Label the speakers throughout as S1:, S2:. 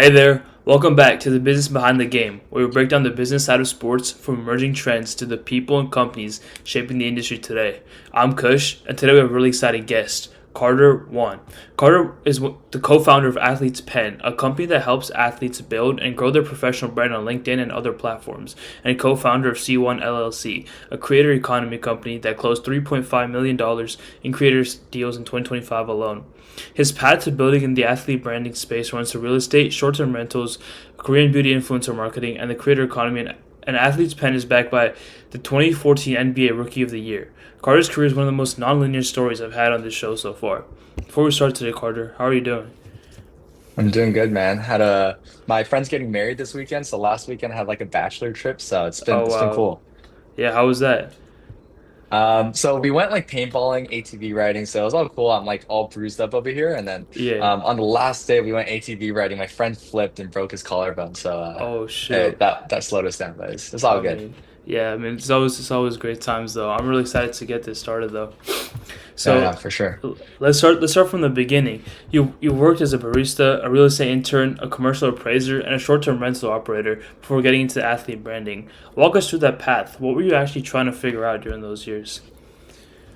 S1: Hey there, welcome back to the business behind the game, where we break down the business side of sports from emerging trends to the people and companies shaping the industry today. I'm Kush, and today we have a really exciting guest, Carter Juan. Carter is the co-founder of Athletes Pen, a company that helps athletes build and grow their professional brand on LinkedIn and other platforms, and co-founder of C1 LLC, a creator economy company that closed $3.5 million in creators deals in 2025 alone. His path to building in the athlete branding space runs through real estate, short term rentals, Korean beauty influencer marketing, and the creator economy. And Athlete's Pen is backed by the 2014 NBA Rookie of the Year. Carter's career is one of the most non-linear stories I've had on this show so far. Before we start today, Carter, how are you doing?
S2: I'm doing good, man. Had a My friend's getting married this weekend, so last weekend I had like a bachelor trip, so it's been
S1: Oh
S2: it's been
S1: wow,
S2: cool.
S1: yeah, how was that?
S2: So we went like paintballing, ATV riding, so it was all cool. I'm like all bruised up over here, and then
S1: Yeah.
S2: on the last day we went ATV riding. My friend flipped and broke his collarbone, so
S1: Oh shoot.
S2: that slowed us down, but it's all
S1: I
S2: good.
S1: mean, yeah. I mean, it's always great times though. I'm really excited to get this started though.
S2: Yeah, yeah,
S1: So
S2: for sure.
S1: let's start from the beginning. You worked as a barista, a real estate intern, a commercial appraiser, and a short term rental operator before getting into athlete branding. Walk us through that path. What were you actually trying to figure out during those years?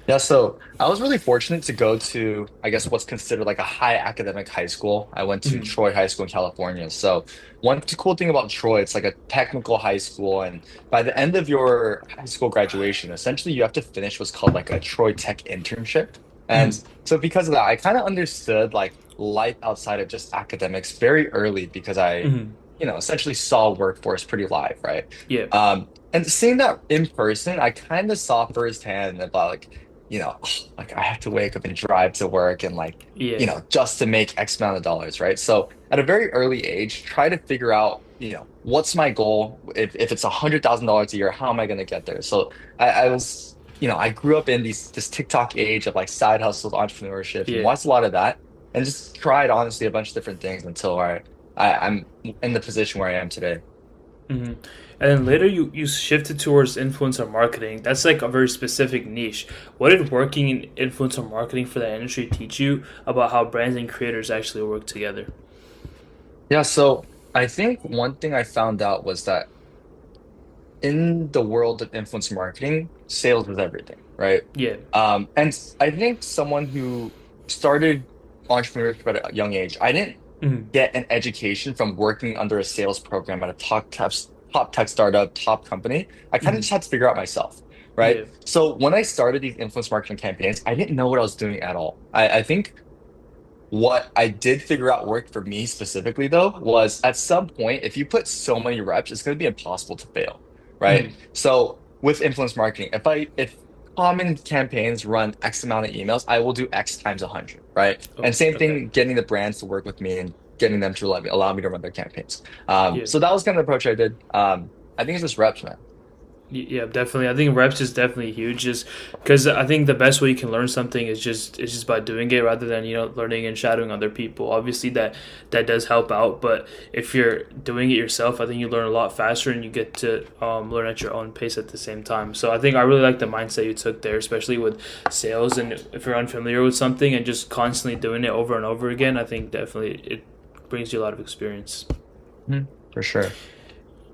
S2: Yeah, so I was really fortunate to go to, I guess, what's considered like a high academic high school. I went to
S1: Mhm.
S2: Troy High School in California. So one cool thing about Troy, it's like a technical high school, and by the end of your high school graduation, essentially you have to finish what's called like a Troy Tech internship. And
S1: Mhm.
S2: so because of that, I kind of understood like life outside of just academics very early because
S1: Mhm.
S2: essentially saw workforce pretty live, right?
S1: Yeah.
S2: And seeing that in person, I kind of saw firsthand about like like I have to wake up and drive to work and like,
S1: Yeah.
S2: just to make X amount of dollars, right? So at a very early age, try to figure out, what's my goal? If it's $100,000 a year, how am I going to get there? So I was, I grew up in this TikTok age of like side hustles, entrepreneurship, and
S1: Yeah.
S2: watched a lot of that, and just tried honestly a bunch of different things until I'm in the position where I am today.
S1: Mhm. And then later you shifted towards influencer marketing. That's like a very specific niche. What did working in influencer marketing for that industry teach you about how brands and creators actually work together?
S2: Yeah, so I think one thing I found out was that in the world of influence marketing, sales is everything, right?
S1: Yeah.
S2: And I think someone who started entrepreneurship at a young age, I didn't
S1: Mhm.
S2: get an education from working under a sales program at a top tech startup, top company. I kind of
S1: Mhm.
S2: just had to figure out myself, right?
S1: Yeah.
S2: So when I started these influence marketing campaigns, I didn't know what I was doing at all. I think what I did figure out worked for me specifically, though, was at some point, if you put so many reps, it's going to be impossible to fail, right?
S1: Mhm.
S2: So with influence marketing, if common campaigns run X amount of emails, I will do X times 100, right? And
S1: Oh,
S2: same
S1: okay.
S2: thing, getting the brands to work with me and getting them to allow me to run their campaigns.
S1: Yeah.
S2: So that was kind of the approach I did. I think it's just reps, man.
S1: Yeah, definitely. I think reps is definitely huge, just because I think the best way you can learn something is just by doing it rather than learning and shadowing other people. Obviously, that does help out, but if you're doing it yourself, I think you learn a lot faster and you get to learn at your own pace at the same time. So I think I really like the mindset you took there, especially with sales. And if you're unfamiliar with something and just constantly doing it over and over again, I think definitely it brings you a lot of experience.
S2: Mhm. For sure.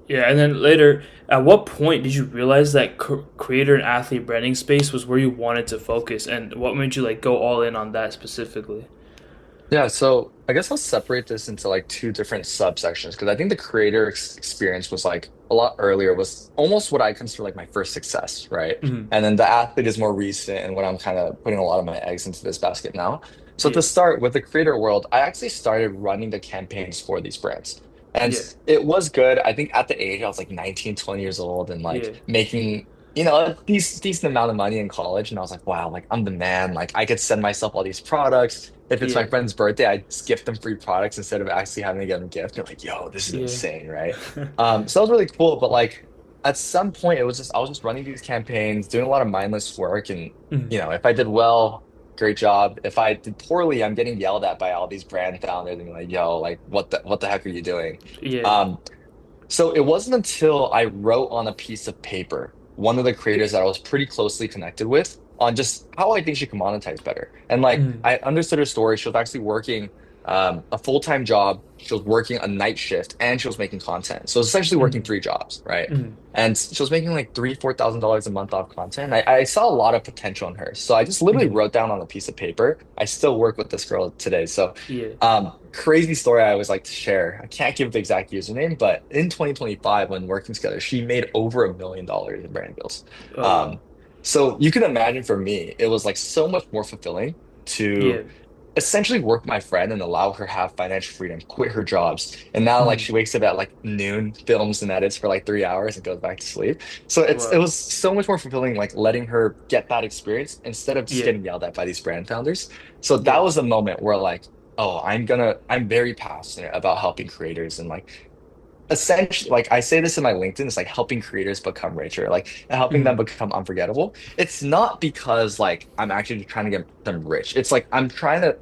S1: Yeah, and then later, at what point did you realize that creator and athlete branding space was where you wanted to focus, and what made you like go all in on that specifically?
S2: Yeah, so I guess I'll separate this into like two different subsections because I think the creator experience was like a lot earlier, was almost what I consider like my first success, right?
S1: Hmm.
S2: And then the athlete is more recent and when I'm kind of putting a lot of my eggs into this basket now. So
S1: Yeah,
S2: to start with the creator world, I actually started running the campaigns for these brands. And
S1: yeah,
S2: it was good. I think at the age I was like 19, 20 years old and like
S1: yeah,
S2: making a decent amount of money in college. And I was like, wow, like I'm the man. Like I could send myself all these products. If it's my
S1: yeah,
S2: friend's birthday, I just gift them free products instead of actually having to get them a gift. They're like, yo, this is
S1: yeah.
S2: insane, right? So that was really cool. But like at some point it was just I was just running these campaigns, doing a lot of mindless work. And
S1: Mhm.
S2: if I did well, great job. If I did poorly, I'm getting yelled at by all these brand founders and like, yo, like what the heck are you doing?
S1: Yeah,
S2: Um, so it wasn't until I wrote on a piece of paper one of the creators that I was pretty closely connected with on just how I think she could monetize better. And like
S1: Mhm.
S2: I understood her story. She was actually working. a full-time job. She was working a night shift and she was making content. So essentially working
S1: Mm,
S2: three jobs, right?
S1: mm,
S2: And she was making like $3,000, $4,000 a month off content. I saw a lot of potential in her. So I just literally
S1: mm.
S2: wrote down on a piece of paper. I still work with this girl today. So
S1: Yeah.
S2: crazy story I always like to share. I can't give the exact username, but in 2025, when working together, she made over $1 million in brand deals.
S1: Oh wow.
S2: Um, so you can imagine for me, it was like so much more fulfilling
S1: Yeah.
S2: to essentially work my friend and allow her have financial freedom, quit her jobs. And now like
S1: Mm.
S2: she wakes up at like noon, films and edits for like 3 hours and goes back to sleep. So it
S1: Wow.
S2: was so much more fulfilling like letting her get that experience instead of just
S1: Yeah.
S2: getting yelled at by these brand founders. So
S1: Yeah.
S2: that was a moment where like, oh, I'm very passionate about helping creators and like essentially like I say this in my LinkedIn, it's like helping creators become richer, like helping them
S1: Mm.
S2: become unforgettable. It's not because like I'm actually trying to get them rich. It's like I'm trying to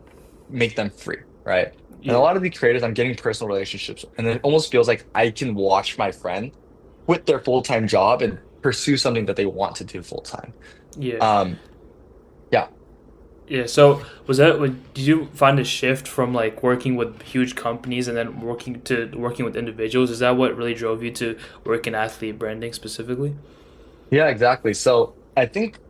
S2: make them free, right? And a
S1: Yeah.
S2: lot of the creators, I'm getting personal relationships, and it almost feels like I can watch my friend quit their full-time job and pursue something that they want to do full time.
S1: Yeah.
S2: Um, yeah.
S1: Yeah. So was that? Did you find a shift from like working with huge companies and then working with individuals? Is that what really drove you to work in athlete branding specifically?
S2: Yeah, exactly. So I think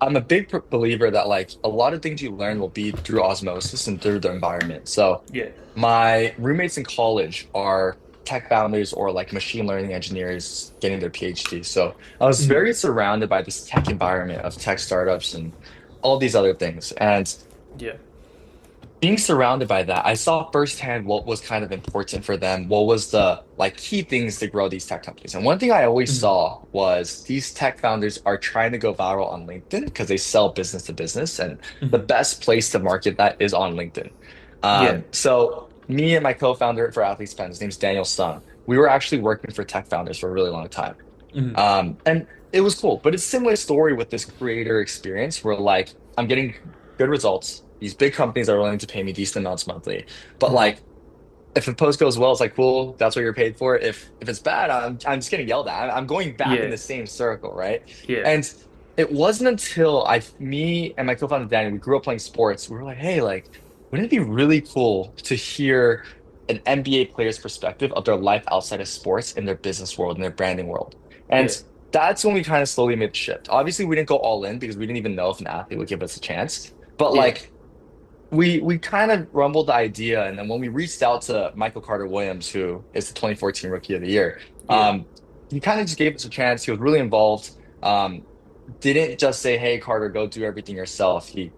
S2: I'm a big believer that like a lot of things you learn will be through osmosis and through the environment. So
S1: Yeah.
S2: my roommates in college are tech founders or like machine learning engineers getting their PhD. So I was
S1: Mm.
S2: very surrounded by this tech environment of tech startups and all these other things. And
S1: Yeah.
S2: being surrounded by that, I saw firsthand what was kind of important for them. What was the like key things to grow these tech companies? And one thing I always
S1: Mm.
S2: saw was these tech founders are trying to go viral on LinkedIn because they sell business to business, and the
S1: Mm.
S2: best place to market that is on LinkedIn.
S1: Yeah.
S2: So me and my co-founder for Athletes Pen, his name's Daniel Sung. We were actually working for tech founders for a really long time.
S1: Mm.
S2: And it was cool, but it's a similar story with this creator experience where like I'm getting good results. These big companies are willing to pay me decent amounts monthly. But
S1: Mm.
S2: like if a post goes well, it's like cool, that's what you're paid for. If it's bad, I'm just getting yelled at. I'm going back in
S1: Yeah.
S2: the same circle, right?
S1: Yeah.
S2: And it wasn't until me and my co-founder Danny, we grew up playing sports. We were like, hey, like, wouldn't it be really cool to hear an NBA player's perspective of their life outside of sports in their business world, in their branding world? And
S1: Yeah.
S2: that's when we kind of slowly made the shift. Obviously, we didn't go all in because we didn't even know if an athlete would give us a chance. But
S1: Yeah.
S2: like we kind of rumbled the idea, and then when we reached out to Michael Carter Williams, who is the 2014 Rookie of the Year,
S1: Yeah.
S2: he kind of just gave us a chance. He was really involved. Didn't just say, "Hey, Carter, go do everything yourself." He,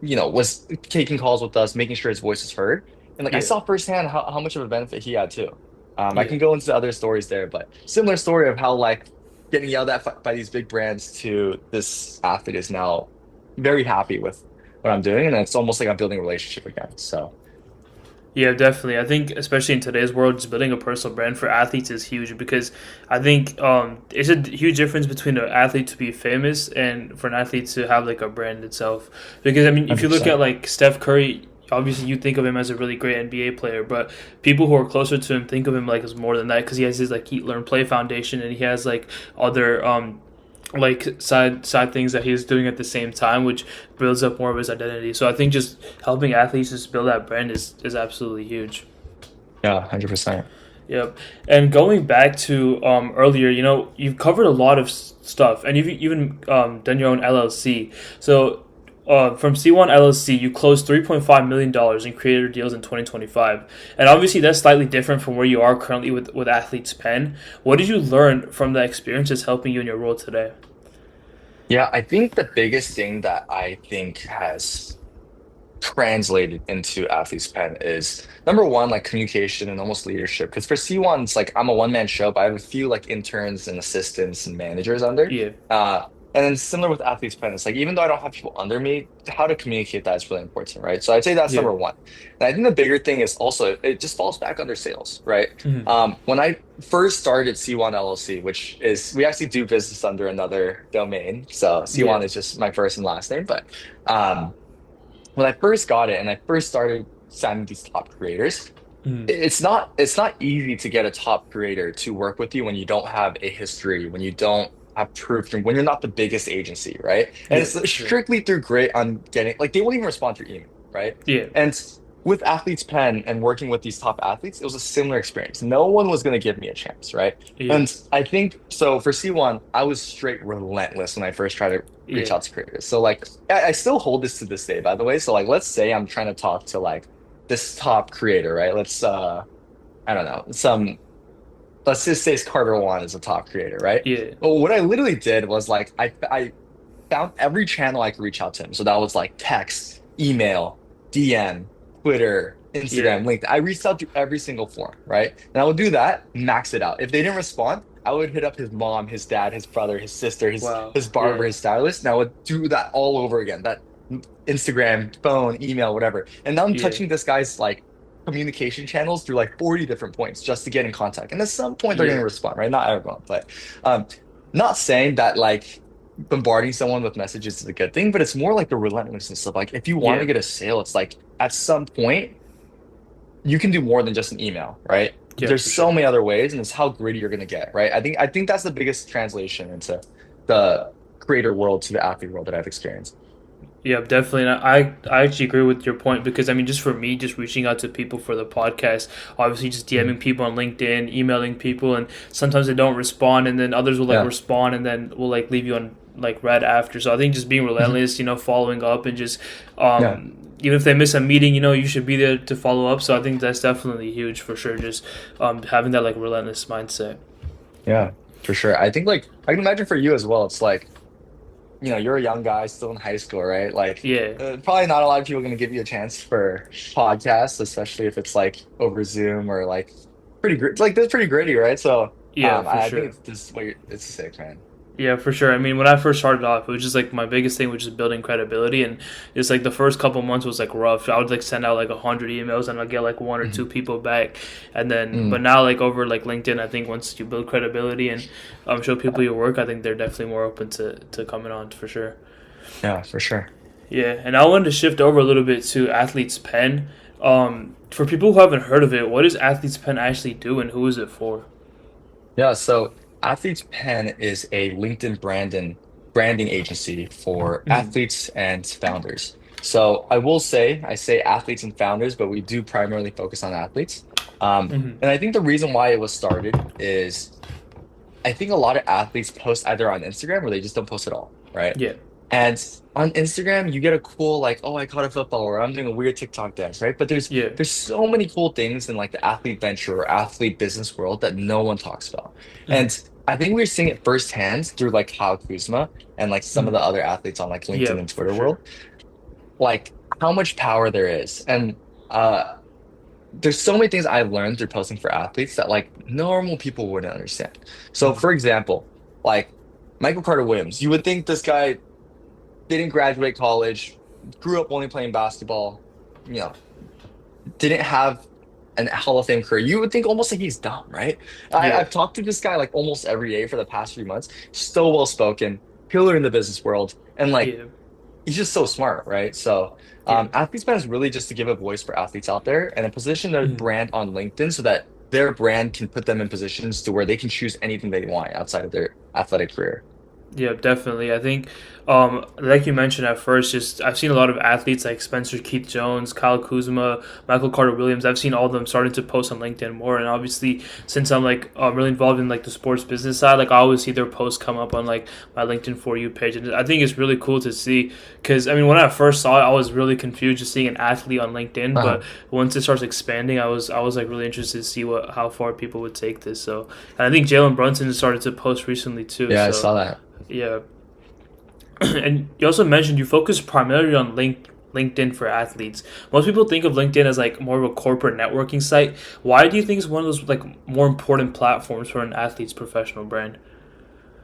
S2: was taking calls with us, making sure his voice is heard. And like I
S1: Yeah.
S2: saw firsthand how much of a benefit he had too. I
S1: Yeah.
S2: can go into other stories there, but similar story of how like getting yelled at by these big brands to this athlete is now very happy with what I'm doing, and it's almost like I'm building a relationship again. So
S1: Yeah, definitely. I think, especially in today's world, just building a personal brand for athletes is huge because I think it's a huge difference between an athlete to be famous and for an athlete to have like a brand itself. Because I mean, if you look at
S2: 100%.
S1: like Steph Curry, obviously you think of him as a really great NBA player, but people who are closer to him think of him like as more than that because he has his like Eat Learn Play Foundation and he has like other like side things that he's doing at the same time, which builds up more of his identity. So I think just helping athletes just build that brand is absolutely huge.
S2: Yeah, 100%.
S1: Yep. And going back to earlier, you've covered a lot of stuff, and you've even done your own LLC. So from C1 LLC, you closed $3.5 million in creator deals in 2025, and obviously that's slightly different from where you are currently with Athletes Pen. What did you learn from the experiences helping you in your role today?
S2: Yeah, I think the biggest thing that I think has translated into Athlete's Pen is number one, like communication and almost leadership. Because for C1, it's like I'm a one-man show, but I have a few like interns and assistants and managers under.
S1: Yeah.
S2: Uh, and then similar with Athlete's Pen, it's like even though I don't have people under me, how to communicate that is really important, right? So I'd say that's
S1: Yeah.
S2: number one. And I think the bigger thing is also it just falls back under sales, right?
S1: Mhm.
S2: When I first started C1 LLC, which is we actually do business under another domain. So
S1: Yeah.
S2: C1 is just my first and last name, but um when I first got it and I first started signing these top creators,
S1: Mhm.
S2: it's not easy to get a top creator to work with you when you don't have a history, when you don't have proof, and when you're not the biggest agency, right? And
S1: Yeah.
S2: it's
S1: For sure.
S2: strictly through grit on getting like they won't even respond to your email, right?
S1: Yeah.
S2: And with Athletes Pen and working with these top athletes, it was a similar experience. No one was going to give me a chance, right?
S1: Yeah.
S2: And I think so for C1, I was straight relentless when I first tried to reach
S1: Yeah.
S2: out to creators. So like I still hold this to this day, by the way. So like let's say I'm trying to talk to like this top creator, right? I don't know, let's just say it's Carter Juan is a top creator, right?
S1: Yeah.
S2: But what I literally did was like I found every channel I could reach out to him. So that was like text, email, DM, Twitter,
S1: Yeah.
S2: Instagram, LinkedIn. I reached out to every single form, right? And I would do that, max it out. If they didn't respond, I would hit up his mom, his dad, his brother, his sister,
S1: Wow.
S2: his barber,
S1: Yeah.
S2: his stylist, and I would do that all over again. That Instagram, phone, email, whatever. And now I'm
S1: Yeah.
S2: touching this guy's like communication channels through like 40 different points just to get in contact. And at some point they're going
S1: Yeah.
S2: to respond, right? Not everyone, but um, not saying that like bombarding someone with messages is a good thing, but it's more like the relentlessness of like if you want to
S1: Yeah.
S2: get a sale, it's like at some point you can do more than just an email, right?
S1: Yeah,
S2: There's
S1: for sure.
S2: so many other ways, and it's how gritty you're gonna get, right? I think that's the biggest translation into the creator world to the athlete world that I've experienced.
S1: Yeah, definitely. And I actually agree with your point because I mean, just for me, just reaching out to people for the podcast, obviously just
S2: Mhm.
S1: DMing people on LinkedIn, emailing people, and sometimes they don't respond, and then others will like
S2: Yeah,
S1: respond, and then will like leave you on like read after. So I think just being
S2: Mhm.
S1: relentless, following up, and just
S2: Yeah,
S1: even if they miss a meeting, you should be there to follow up. So I think that's definitely huge for sure. Just having that like relentless mindset.
S2: yeah, for sure. I think like I can imagine for you as well. It's like you're a young guy still in high school, right? Like,
S1: Yeah,
S2: probably not a lot of people going to give you a chance for podcasts, especially if it's like over Zoom or like like that's pretty gritty, right? So,
S1: yeah, for
S2: I think
S1: sure.
S2: it's this it's sick, man.
S1: Yeah, for sure. I mean, when I first started off, it was just like my biggest thing was just building credibility, and it's like the first couple months was like rough. I would like send out like 100 emails, and I'd get like one or two
S2: Mhm.
S1: people back, and then but
S2: Mm,
S1: now like over like LinkedIn, I think once you build credibility and show people your work, I think they're definitely more open to coming on for sure.
S2: yeah, for sure.
S1: Yeah, and I wanted to shift over a little bit to Athletes Pen. For people who haven't heard of it, what does Athletes Pen actually do, and who is it for?
S2: Yeah, so Athletes Pen is a LinkedIn branding agency for
S1: Mm-hmm.
S2: athletes and founders. So I say athletes and founders, but we do primarily focus on athletes.
S1: Mm-hmm.
S2: And I think the reason why it was started is I think a lot of athletes post either on Instagram or they just don't post at all, right?
S1: Yeah.
S2: And on Instagram, you get a cool like, oh, I caught a football, or I'm doing a weird TikTok dance, right? But
S1: Yeah.
S2: there's so many cool things in like the athlete venture or athlete business world that no one talks about.
S1: Mm-hmm.
S2: And I think we're seeing it firsthand through like Kyle Kuzma and like some of
S1: Mm-hmm.
S2: the other athletes on like
S1: Yeah,
S2: LinkedIn and
S1: for
S2: Twitter
S1: sure.
S2: world, like how much power there is. And uh there's so many things I learned through posting for athletes that like normal people wouldn't understand. So
S1: Mm-hmm.
S2: for example, like Michael Carter Williams, you would think this guy didn't graduate college, grew up only playing basketball, you know, didn't have an Hall of Fame career. You would think almost like he's dumb, right?
S1: Yeah.
S2: I've talked to this guy like almost every day for the past few months. So well spoken, pillar in the business world, and like
S1: Yeah.
S2: he's just so smart, right? So,
S1: Yeah.
S2: Athletes Man is really just to give a voice for athletes out there and a position their
S1: Mhm.
S2: brand on LinkedIn so that their brand can put them in positions to where they can choose anything they want outside of their athletic career.
S1: Yeah, definitely. I think, like you mentioned at first, just I've seen a lot of athletes like Spencer Keith Jones, Kyle Kuzma, Michael Carter Williams. I've seen all of them starting to post on LinkedIn more, and obviously, since I'm like really involved in like the sports business side, like I always see their posts come up on like my LinkedIn for you page, and I think it's really cool to see because I mean, when I first saw it, I was really confused just seeing an athlete on LinkedIn,
S2: Uh-huh.
S1: but once it starts expanding, I was like really interested to see what how far people would take this. So, and I think Jalen Brunson started to post recently too.
S2: Yeah, I
S1: So.
S2: saw that.
S1: Yeah, and you also mentioned you focus primarily on LinkedIn for athletes. Most people think of LinkedIn as like more of a corporate networking site. Why do you think it's one of those like more important platforms for an athlete's professional brand?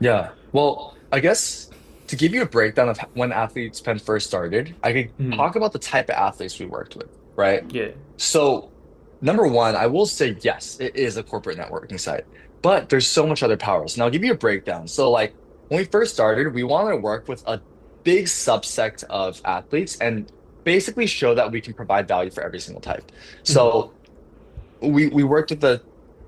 S2: Yeah. Well, I guess to give you a breakdown of when Athletes Pen first started, I could
S1: Mm,
S2: talk about the type of athletes we worked with, right?
S1: yeah.
S2: So, number one, I will say yes, it is a corporate networking site, but there's so much other powers. And I'll give you a breakdown. So, like when we first started, we wanted to work with a big subsect of athletes and basically show that we can provide value for every single type.
S1: Mm,
S2: So, we worked with the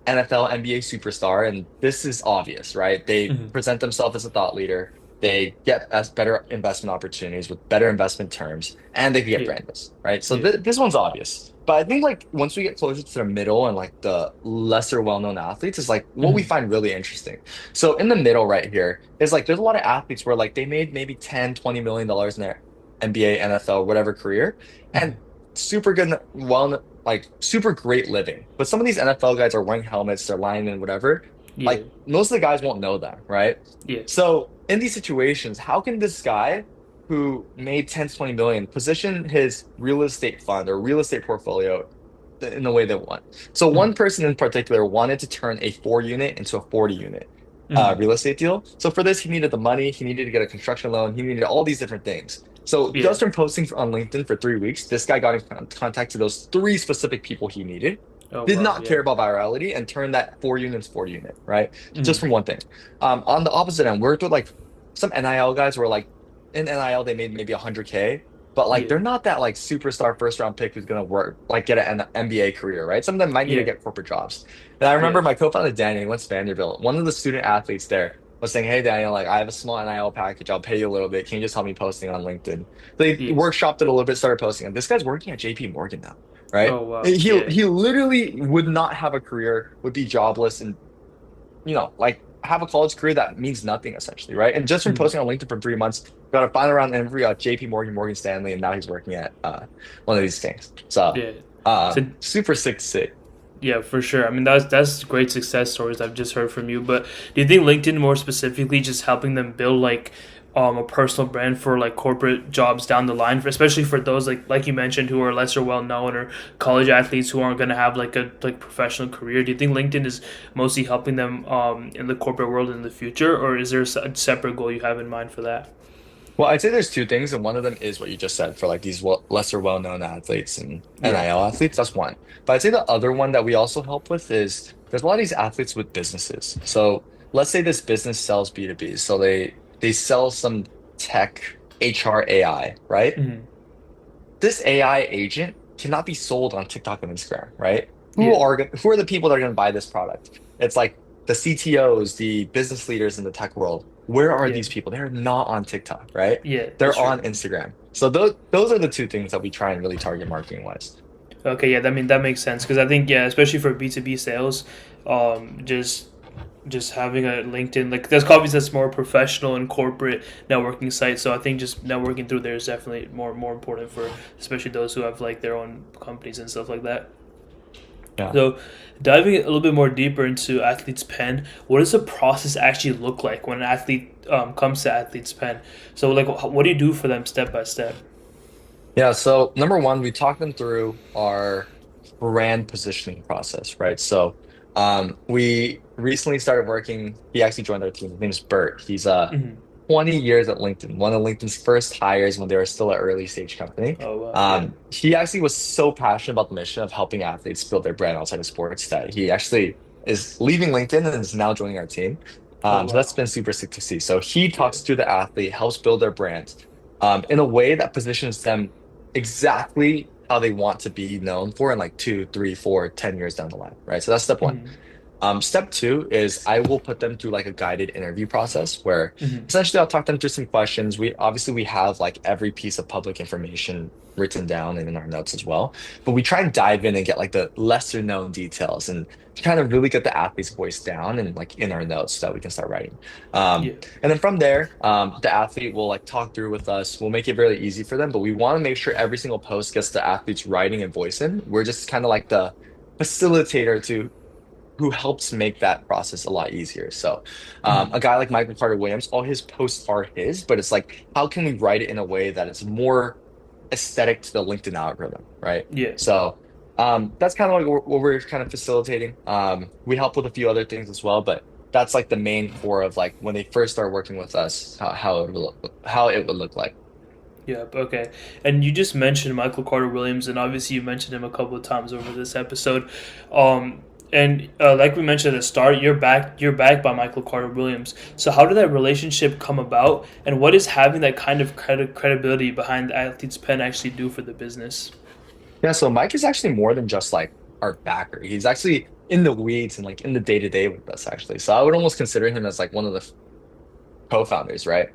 S2: NFL, NBA superstar, and this is obvious, right? They
S1: mm,
S2: present themselves as a thought leader. they get better investment opportunities with better investment terms, and they can get
S1: Yeah.
S2: brand deals, right? So
S1: Yeah.
S2: this one's obvious. But I think like once we get closer to the middle and like the lesser well-known athletes is like what we
S1: Hmm.
S2: find really interesting. So in the middle right here is like there's a lot of athletes where like they made maybe 10, $20 million in their NBA, NFL, whatever career, and
S1: Hmm.
S2: super good, well, like super great living. But some of these NFL guys are wearing helmets, they're lying in whatever.
S1: Yeah.
S2: Like most of the guys won't know that, right?
S1: Yeah.
S2: So in these situations, how can this guy who made 10 to 20 million position his real estate fund or real estate portfolio in the way they want? So one
S1: Hmm.
S2: person in particular wanted to turn a 4 unit into a 40 unit
S1: Hmm.
S2: real estate deal. So for this, he needed the money, he needed to get a construction loan, he needed all these different things. So
S1: Yeah.
S2: just from posting on LinkedIn for 3 weeks, this guy got in contact to those three specific people he needed.
S1: Oh
S2: Did
S1: wow.
S2: not
S1: Yeah.
S2: care about virality and turned that 4 units 4 unit, right? Just
S1: Hmm.
S2: from one thing. On the opposite end, worked with like some NIL guys were like in NIL they made maybe 100K, but like
S1: Yeah.
S2: they're not that like superstar first round pick who's gonna work like get an NBA career, right? Some of them might need to
S1: Yeah.
S2: get corporate jobs. And I
S1: Yeah.
S2: remember my co-founder Daniel, he went to Vanderbilt. One of the student athletes there was saying, "Hey Daniel, like I have a small NIL package. I'll pay you a little bit. Can you just help me posting on LinkedIn?" So they
S1: Yeah.
S2: workshopped it a little bit, started posting. And this guy's working at JP Morgan now, right?
S1: Oh wow. Yeah.
S2: He literally would not have a career, would be jobless, and like have a college career that means nothing essentially, right? And just from
S1: Hmm.
S2: posting on LinkedIn for 3 months, got a final round interview at JP Morgan, Morgan Stanley, and now he's working at one of these things. So
S1: Yeah. So
S2: super sick to see.
S1: yeah, for sure. I mean, that's great success stories I've just heard from you. But do you think LinkedIn more specifically just helping them build like a personal brand for like corporate jobs down the line, for, especially for those like you mentioned who are lesser well known or college athletes who aren't going to have like a like professional career? Do you think LinkedIn is mostly helping them in the corporate world in the future, or is there a separate goal you have in mind for that?
S2: Well, I'd say there's two things, and one of them is what you just said for like these lesser well-known athletes and
S1: Yeah.
S2: NIL athletes. That's one. But I'd say the other one that we also help with is there's a lot of these athletes with businesses. So let's say this business sells B2B. So they sell some tech HR AI, right?
S1: Hmm.
S2: This AI agent cannot be sold on TikTok and Instagram, right?
S1: Yeah.
S2: Who are the people that are going to buy this product? It's like the CTOs, the business leaders in the tech world. Where are
S1: Yeah.
S2: these people? They're not on TikTok, right?
S1: Yeah. That's
S2: They're
S1: true.
S2: on Instagram. So those are the two things that we try and really target marketing wise.
S1: Okay, yeah, I mean that makes sense because I think yeah, especially for B two B sales, just having a LinkedIn like there's obviously that's more professional and corporate networking site. So I think just networking through there is definitely more important for especially those who have like their own companies and stuff like that.
S2: Yeah.
S1: So diving a little bit more deeper into Athlete's Pen, what does the process actually look like when an athlete comes to Athlete's Pen? So like, what do you do for them step by step?
S2: Yeah. So number one, we talk them through our brand positioning process, right? So we recently started working. He actually joined our team. His name is Bert. He's
S1: Hmm.
S2: 20 years at LinkedIn, one of LinkedIn's first hires when they were still an early stage company.
S1: Oh wow, yeah,
S2: He actually was so passionate about the mission of helping athletes build their brand outside of sports that he actually is leaving LinkedIn and is now joining our team.
S1: oh
S2: So that's
S1: wow,
S2: been super sick to see. So he
S1: yeah,
S2: talks to the athlete, helps build their brand in a way that positions them exactly how they want to be known for in like 2, 3, 4, 10 years down the line, right? So that's step one.
S1: hmm
S2: Step two is I will put them through like a guided interview process where
S1: hmm
S2: essentially I'll talk them through some questions. We have like every piece of public information written down and in our notes as well. But we try and dive in and get like the lesser known details and kind of really get the athlete's voice down and like in our notes so that we can start writing. Um,
S1: yeah,
S2: and then from there, the athlete will like talk through with us. We'll make it really easy for them, but we want to make sure every single post gets the athlete's writing and voice in. We're just kind of like the facilitator to who helps make that process a lot easier. So, a
S1: hmm
S2: guy like Michael Carter Williams, all his posts are his, but it's like, how can we write it in a way that it's more aesthetic to the LinkedIn algorithm, right?
S1: yeah.
S2: So, that's kind of like what we're kind of facilitating. We help with a few other things as well, but that's like the main core of like when they first start working with us, how it would look like.
S1: Yep. Okay. And you just mentioned Michael Carter Williams, and obviously you mentioned him a couple of times over this episode. And like we mentioned at the start, You're backed by Michael Carter Williams. So how did that relationship come about, and what does having that kind of credibility behind the athlete's pen actually do for the business?
S2: Yeah, so Mike is actually more than just like our backer. He's actually in the weeds and like in the day to day with us, actually. So I would almost consider him as like one of the co-founders, right?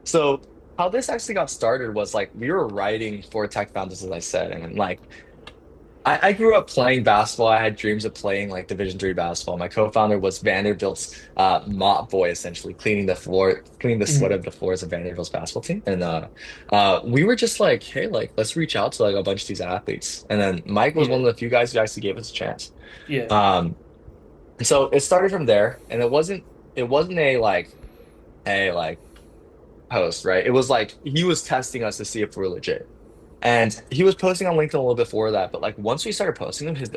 S2: So how this actually got started was like we were writing for Tech Founders, as I said, and like I grew up playing basketball. I had dreams of playing like Division 3 basketball. My co-founder was Vanderbilt's mop boy, essentially cleaning the floor, cleaning the sweat
S1: Mhm.
S2: of the floors of Vanderbilt's basketball team. And we were just like, hey, like let's reach out to like a bunch of these athletes. And then Mike was one
S1: Yeah.
S2: of the few guys who actually gave us a chance.
S1: Yeah.
S2: Um, so it started from there, and it wasn't a like, hey, like post, right? It was like he was testing us to see if we're legit. And he was posting on LinkedIn a little before that, but like once we started posting them,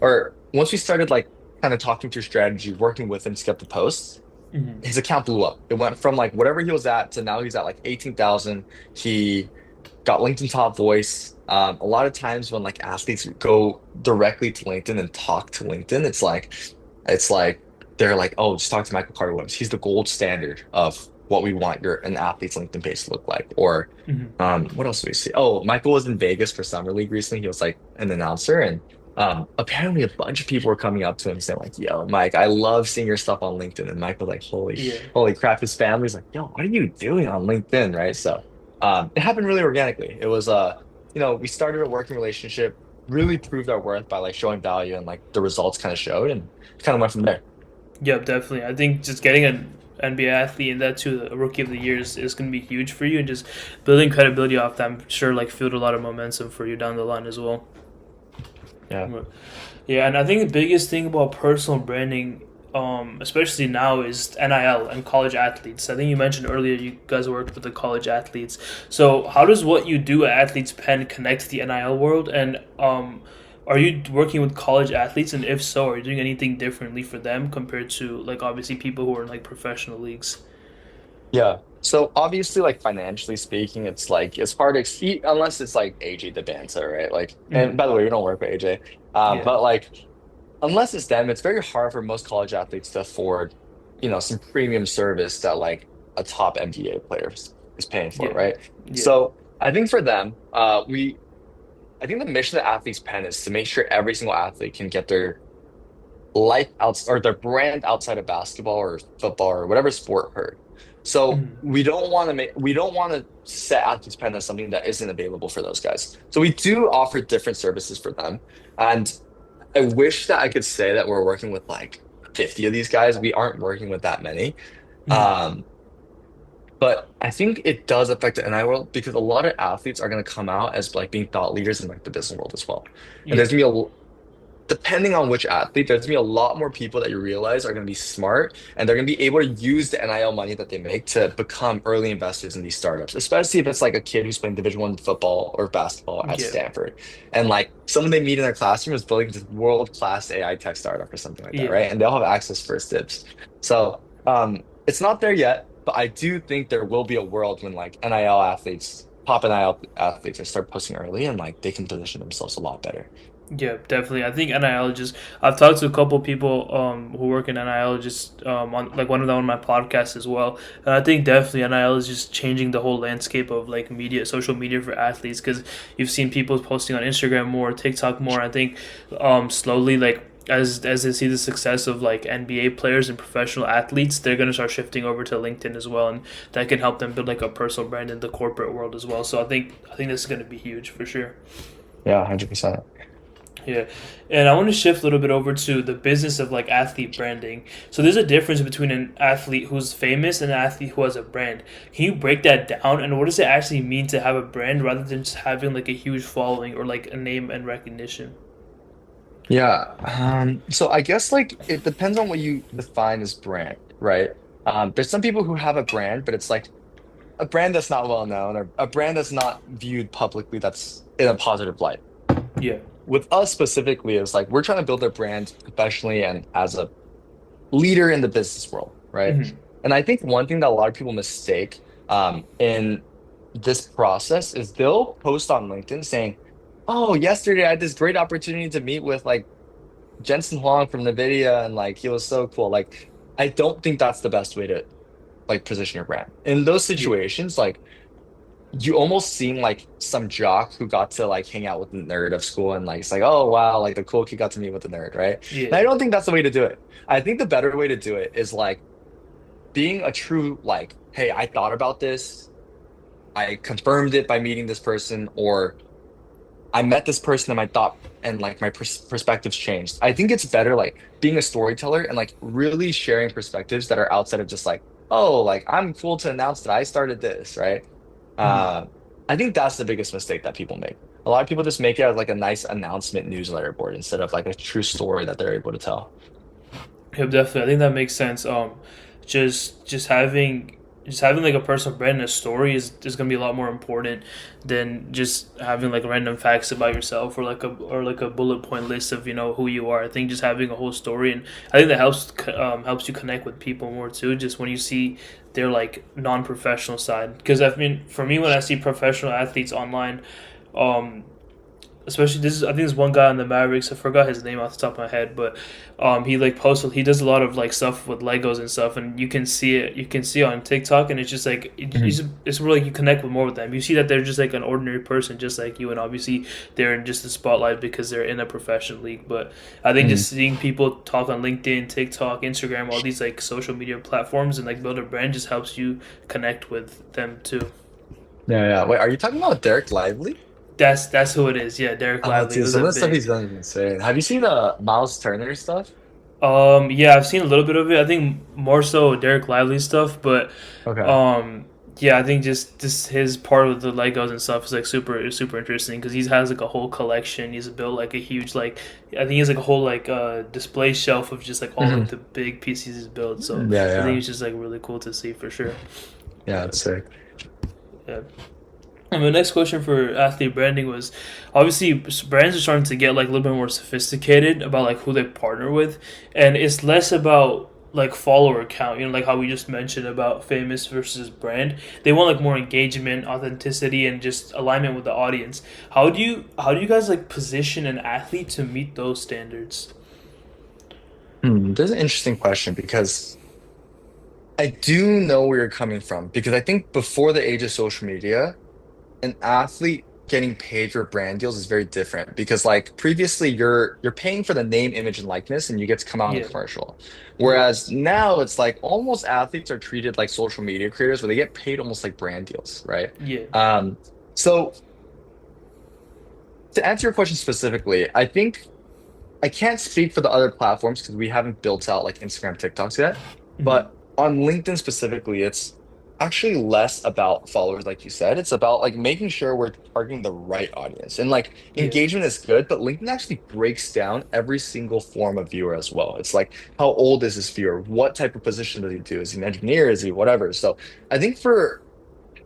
S2: or once we started like kind of talking through strategy, working with him to get the posts,
S1: Mhm.
S2: his account blew up. It went from like whatever he was at to now he's at like 18,000. He got LinkedIn top voice. A lot of times when like athletes go directly to LinkedIn and talk to LinkedIn, it's like they're like, oh, just talk to Michael Carter Williams. He's the gold standard of what we want an athlete's LinkedIn page to look like. Or
S1: Mhm.
S2: what else do we see? Oh, Michael was in Vegas for Summer League recently. He was like an announcer, and apparently a bunch of people were coming up to him saying like, "Yo, Mike, I love seeing your stuff on LinkedIn." And Mike was like,
S1: Yeah.
S2: holy crap!" His family's like, "Yo, what are you doing on LinkedIn?" Right? So, it happened really organically. It was we started a working relationship, really proved our worth by like showing value, and like the results kind of showed, and kind of went from there.
S1: Yep, definitely. I think just getting an NBA athlete and that too, a rookie of the year is going to be huge for you, and just building credibility off that. I'm sure like fueled a lot of momentum for you down the line as well.
S2: Yeah.
S1: Yeah, and I think the biggest thing about personal branding, especially now, is NIL and college athletes. I think you mentioned earlier you guys worked with the college athletes. So how does what you do at Athletes Pen connect to the NIL world? And are you working with college athletes? And if so, are you doing anything differently for them compared to like obviously people who are in like professional leagues?
S2: Yeah. So obviously, like financially speaking, it's like it's hard to exceed unless it's like AJ the Banter, right? Like, and
S1: Mm-hmm.
S2: by the way, we don't work with AJ.
S1: Yeah.
S2: But like unless it's them, it's very hard for most college athletes to afford, some premium service that like a top NBA player is paying for,
S1: Yeah.
S2: right?
S1: Yeah.
S2: So I think for them, I think the mission of the Athletes Pen is to make sure every single athlete can get their life out or their brand outside of basketball or football or whatever sport heard. So
S1: Mm-hmm.
S2: we don't want to set athletes pen as something that isn't available for those guys. So we do offer different services for them. And I wish that I could say that we're working with like 50 of these guys. We aren't working with that many.
S1: Mm-hmm.
S2: Um, but I think it does affect the NI world because a lot of athletes are going to come out as like being thought leaders in like the business world as well. And
S1: Yeah.
S2: there's gonna be depending on which athlete, there's gonna be a lot more people that you realize are gonna be smart and they're gonna be able to use the NIL money that they make to become early investors in these startups, especially if it's like a kid who's playing Division 1 football or basketball at
S1: Yeah.
S2: Stanford. And like someone they meet in their classroom is building this world-class AI tech startup or something like that,
S1: Yeah.
S2: right? And they'll have access first dibs. So it's not there yet, but I do think there will be a world when like NIL athletes, top NIL athletes, are start posting early and like they can position themselves a lot better.
S1: Yeah, definitely. I think NIL just. I've talked to a couple people who work in NIL, just on like one of them on my podcast as well, and I think definitely NIL is just changing the whole landscape of like media, social media for athletes because you've seen people posting on Instagram more, TikTok more. I think slowly like as they see the success of like NBA players and professional athletes, they're gonna start shifting over to LinkedIn as well, and that can help them build like a personal brand in the corporate world as well. So I think this is gonna be huge for sure.
S2: Yeah, 100%.
S1: Yeah. And I want to shift a little bit over to the business of like athlete branding. So there's a difference between an athlete who's famous and an athlete who has a brand. Can you break that down? And what does it actually mean to have a brand rather than just having like a huge following or like a name and recognition?
S2: Yeah. So I guess like it depends on what you define as brand, right? There's some people who have a brand, but it's like a brand that's not well known or a brand that's not viewed publicly that's in a positive light.
S1: Yeah.
S2: With us specifically, it's like we're trying to build a brand professionally and as a leader in the business world, right?
S1: Hmm.
S2: And I think one thing that a lot of people mistake in this process is they'll post on LinkedIn saying, "Oh, yesterday I had this great opportunity to meet with like Jensen Huang from NVIDIA and like he was so cool." Like, I don't think that's the best way to like position your brand. In those
S1: Yeah.
S2: situations, like you almost seem like some jock who got to like hang out with the nerd of school and like it's like, oh wow, like the cool kid got to meet with the nerd, right? And I
S1: Yeah.
S2: don't think that's the way to do it. I think the better way to do it is like being a true like, hey, I thought about this, I confirmed it by meeting this person, or I met this person and my thought and like my perspectives changed. I think it's better like being a storyteller and like really sharing perspectives that are outside of just like, oh, like I'm cool to announce that I started this, right?
S1: Mhm.
S2: Uh, I think that's the biggest mistake that people make. A lot of people just make it as like a nice announcement newsletter board instead of like a true story that they're able to tell.
S1: Yeah, definitely. I think that makes sense. Just having like a personal brand and a story is gonna be a lot more important than just having like random facts about yourself or like a bullet point list of who you are. I think just having a whole story, and I think that helps you connect with people more too. Just when you see their like non professional side, because I mean, for me, when I see professional athletes online, um, especially this is I think there's one guy on the Mavericks. I forgot his name off the top of my head, but he like posted he does a lot of like stuff with Legos and stuff, and you can see it on TikTok, and it's just like it's really you connect with more with them. You see that they're just like an ordinary person, just like you, and obviously they're in just the spotlight because they're in a professional league. But I think
S2: Mhm.
S1: just seeing people talk on LinkedIn, TikTok, Instagram, all these like social media platforms, and like build a brand just helps you connect with them too.
S2: Yeah, yeah. Wait, are you talking about Derek Lively?
S1: That's who it is. Yeah, Derek
S2: Oh,
S1: Lively. It
S2: dude,
S1: was
S2: some
S1: a
S2: of the stuff he's
S1: big.
S2: done is insane. Have you seen the Miles Turner stuff?
S1: Yeah, I've seen a little bit of it. I think more so Derek Lively stuff, but
S2: Okay.
S1: um, yeah, I think just his part with the Legos and stuff is like super interesting because he has like a whole collection. He's built like a huge like I think he has like a whole like display shelf of just like all like
S2: Mhm.
S1: the big pieces he's built. So
S2: Yeah,
S1: I think
S2: yeah.
S1: it's just like really cool to see for sure.
S2: Yeah, it's sick.
S1: Yeah. And my next question for athlete branding was obviously brands are starting to get like a little bit more sophisticated about like who they partner with, and it's less about like follower count. Like how we just mentioned about famous versus brand. They want like more engagement, authenticity, and just alignment with the audience. How do you guys like position an athlete to meet those standards?
S2: This is an interesting question because I do know where you're coming from because I think before the age of social media, an athlete getting paid for brand deals is very different because like previously you're paying for the name, image, and likeness and you get to come out in a
S1: Yeah,
S2: commercial.
S1: yeah,
S2: Whereas now it's like almost athletes are treated like social media creators where they get paid almost like brand deals, right?
S1: yeah,
S2: Um, so to answer your question specifically, I think I can't speak for the other platforms because we haven't built out like Instagram, TikToks yet.
S1: hmm,
S2: But on LinkedIn specifically, it's actually less about followers, like you said. It's about like making sure we're targeting the right audience. And like
S1: yeah,
S2: engagement is good, but LinkedIn actually breaks down every single form of viewer as well. It's like how old is this viewer? What type of position does he do? Is he an engineer? Is he whatever? So I think for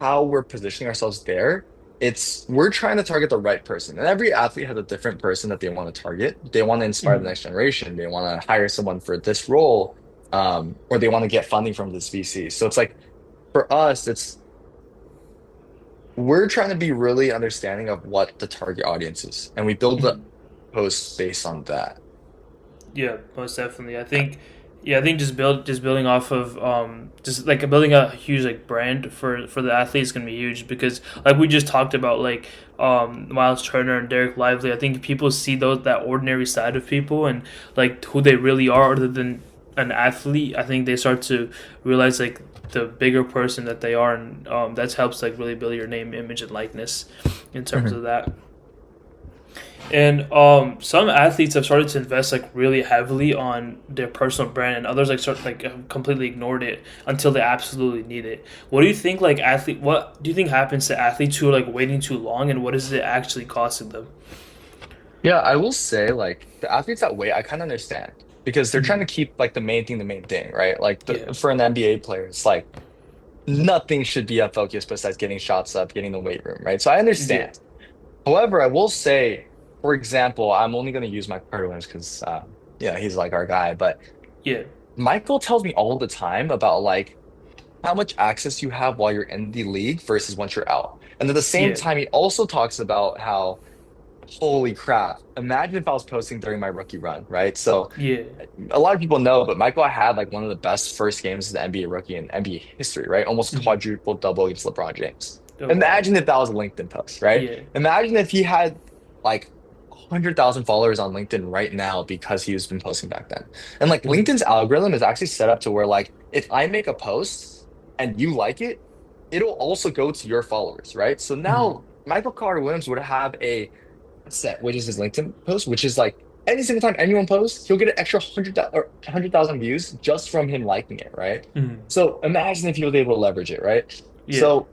S2: how we're positioning ourselves there, it's we're trying to target the right person. And every athlete has a different person that they want to target. They want to inspire the
S1: hmm,
S2: next generation. They want to hire someone for this role, or they want to get funding from this VC. So it's like for us, it's we're trying to be really understanding of what the target audience is, and we build the
S1: hmm.
S2: posts based on that.
S1: Yeah, most definitely. I think just building off of just like building a huge like brand for the athlete is gonna be huge because like we just talked about like Miles Turner and Derek Lively. I think people see those that ordinary side of people and like who they really are other than an athlete. I think they start to realize like the bigger person that they are, and that helps like really build your name, image, and likeness in terms
S2: Mhm.
S1: of that. And some athletes have started to invest like really heavily on their personal brand, and others like start like have completely ignored it until they absolutely need it. What do you think like athlete? What do you think happens to athletes who are like waiting too long, and what is it actually costing them?
S2: Yeah, I will say like the athletes that wait, I kind of understand because they're trying
S1: Mm-hmm.
S2: to keep like the main thing, right? Like
S1: Yeah,
S2: for an NBA player, it's like nothing should be a focus besides getting shots up, getting the weight room, right? So I
S1: yeah,
S2: understand. However, I will say, for example, I'm only going to use Michael Carter Williams because, yeah, he's like our guy. But
S1: yeah,
S2: Michael tells me all the time about like how much access you have while you're in the league versus once you're out. And at the same
S1: yeah,
S2: time, he also talks about how, holy crap, imagine if I was posting during my rookie run, right? So
S1: yeah.
S2: a lot of people know, but Michael had like one of the best first games as the NBA rookie in NBA history, right? Almost
S1: Mm-hmm.
S2: quadruple double against LeBron James.
S1: Oh wow.
S2: Imagine if that was a LinkedIn post, right?
S1: Yeah.
S2: Imagine if he had like 100,000 followers on LinkedIn right now because he's been posting back then. And like
S1: Mhm.
S2: LinkedIn's algorithm is actually set up to where like if I make a post and you like it, it'll also go to your followers, right? So
S1: Mhm.
S2: now Michael Carter Williams would have a set, which is his LinkedIn post, which is like any single time anyone posts, he'll get an extra 100,000 views just from him liking it, right?
S1: Mhm.
S2: So imagine if he was able to leverage it, right?
S1: Yeah.
S2: So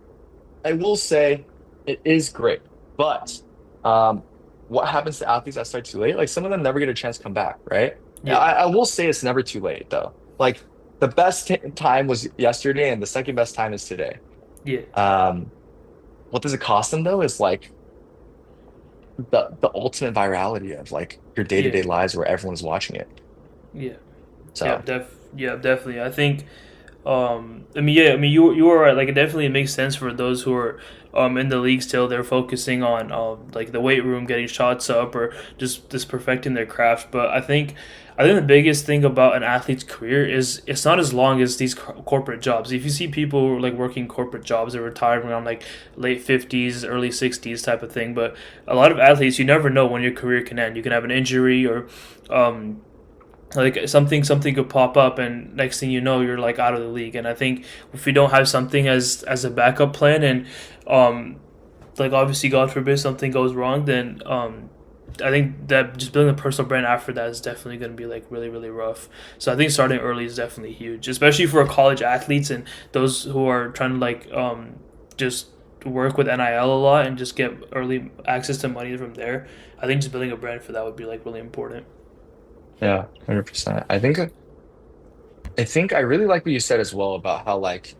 S2: I will say it is great, but um, what happens to athletes that start too late? Like some of them never get a chance to come back, right?
S1: Yeah.
S2: I will say it's never too late though. Like the best time was yesterday, and the second best time is today.
S1: Yeah.
S2: Um, what does it cost them though? Is like the ultimate virality of like your
S1: Yeah.
S2: day-to-day lives where everyone's watching it.
S1: Yeah. Yeah.
S2: So
S1: Yeah. Definitely. I think. I mean, yeah. I mean, you are right. Like, it definitely makes sense for those who are in the league still. They're focusing on like the weight room, getting shots up, or just perfecting their craft. But I think the biggest thing about an athlete's career is it's not as long as these corporate jobs. If you see people who are like working corporate jobs, they're retiring around like late 50s, early 60s type of thing. But a lot of athletes, you never know when your career can end. You can have an injury or um, like something could pop up, and next thing you know, you're like out of the league. And I think if you don't have something as a backup plan, and um, like obviously God forbid something goes wrong, then I think that just building a personal brand after that is definitely going to be like really really rough. So I think starting early is definitely huge, especially for college athletes and those who are trying to like just work with NIL a lot and just get early access to money from there. I think just building a brand for that would be like really important.
S2: yeah, 100%. I think I really like what you said as well about how like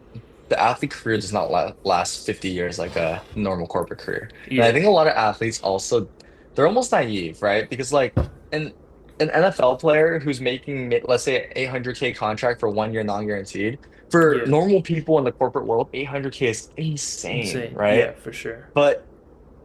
S2: the athlete career does not last 50 years like a normal corporate career. And I
S1: Yeah,
S2: think a lot of athletes also they're almost naive, right? Because like an NFL player who's making let's say an 800K contract for 1 year non-guaranteed, for
S1: yeah,
S2: normal people in the corporate world, 800K is insane,
S1: insane.
S2: right?
S1: Yeah, for sure.
S2: But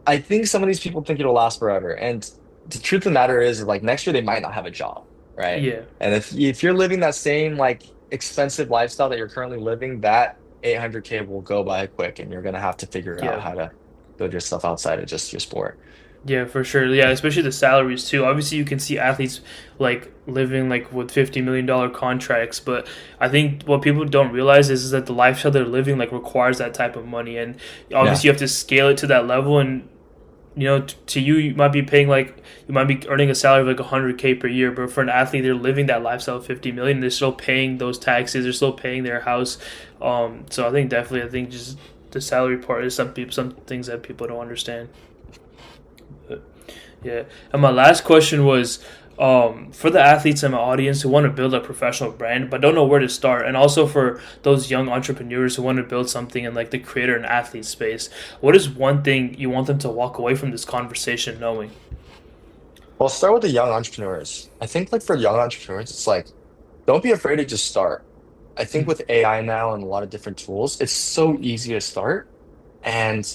S2: I think some of these people think it'll last forever. And the truth of the matter is, like next year they might not have a job, right?
S1: Yeah,
S2: And if you're living that same like expensive lifestyle that you're currently living, that 800K will go by quick, and you're gonna have to figure out
S1: yeah.
S2: how to build yourself outside of just your sport.
S1: Yeah, for sure. Yeah, especially the salaries too. Obviously, you can see athletes like living like with $50 million contracts, but I think what people don't realize is that the lifestyle they're living like requires that type of money, and
S2: Yeah.
S1: obviously you have to scale it to that level. And to you, you might be paying like you might be earning a salary of like 100K per year, but for an athlete, they're living that lifestyle of 50 million. They're still paying those taxes. They're still paying their house. So I think definitely, I think just the salary part is some things that people don't understand. Yeah. And my last question was for the athletes in my audience who want to build a professional brand but don't know where to start, and also for those young entrepreneurs who want to build something in like the creator and athlete space, what is one thing you want them to walk away from this conversation knowing?
S2: Well, start with the young entrepreneurs. I think like for young entrepreneurs, it's like don't be afraid to just start. I think
S1: Mm,
S2: with AI now and a lot of different tools, it's so easy to start. And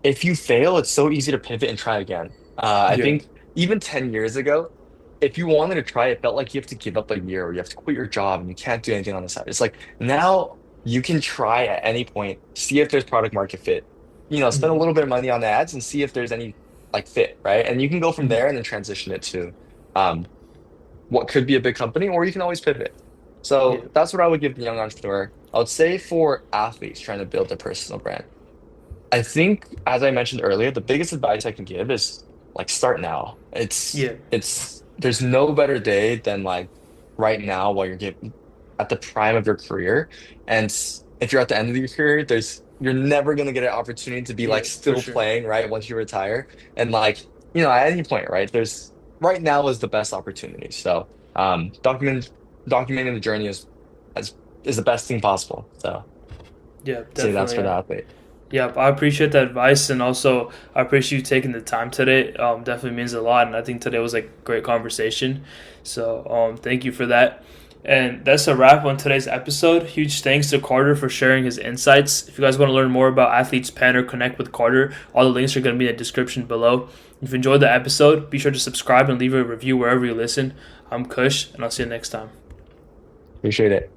S2: if you fail, it's so easy to pivot and try again. I
S1: yeah.
S2: think even 10 years ago, if you wanted to try, it felt like you have to give up a year or you have to quit your job and you can't do anything on the side. It's like now you can try at any point, see if there's product market fit, spend a
S1: Mm,
S2: little bit of money on ads and see if there's any like fit, right? And you can go from
S1: mm,
S2: there and then transition it to um, what could be a big company, or you can always pivot.
S1: yeah.
S2: So that's what I would give the young entrepreneur. I would say for athletes trying to build a personal brand. I think, as I mentioned earlier, the biggest advice I can give is like start now.
S1: Yeah.
S2: There's no better day than like right now while you're getting at the prime of your career. And if you're at the end of your career, you're never gonna get an opportunity to be like
S1: Yeah, for
S2: still
S1: sure.
S2: playing, right? Once you retire. And like, at any point, right? Right now is the best opportunity. So documenting the journey is is the best thing possible. So
S1: Yeah,
S2: say that's
S1: definitely.
S2: for the
S1: Yeah.
S2: athlete.
S1: Yeah, I appreciate that advice, and also I appreciate you taking the time today. Definitely means a lot, and I think today was like a great conversation. So thank you for that. And that's a wrap on today's episode. Huge thanks to Carter for sharing his insights. If you guys want to learn more about Athletes Pen or connect with Carter, all the links are going to be in the description below. If you enjoyed the episode, be sure to subscribe and leave a review wherever you listen. I'm Kush, and I'll see you next time.
S2: Appreciate it.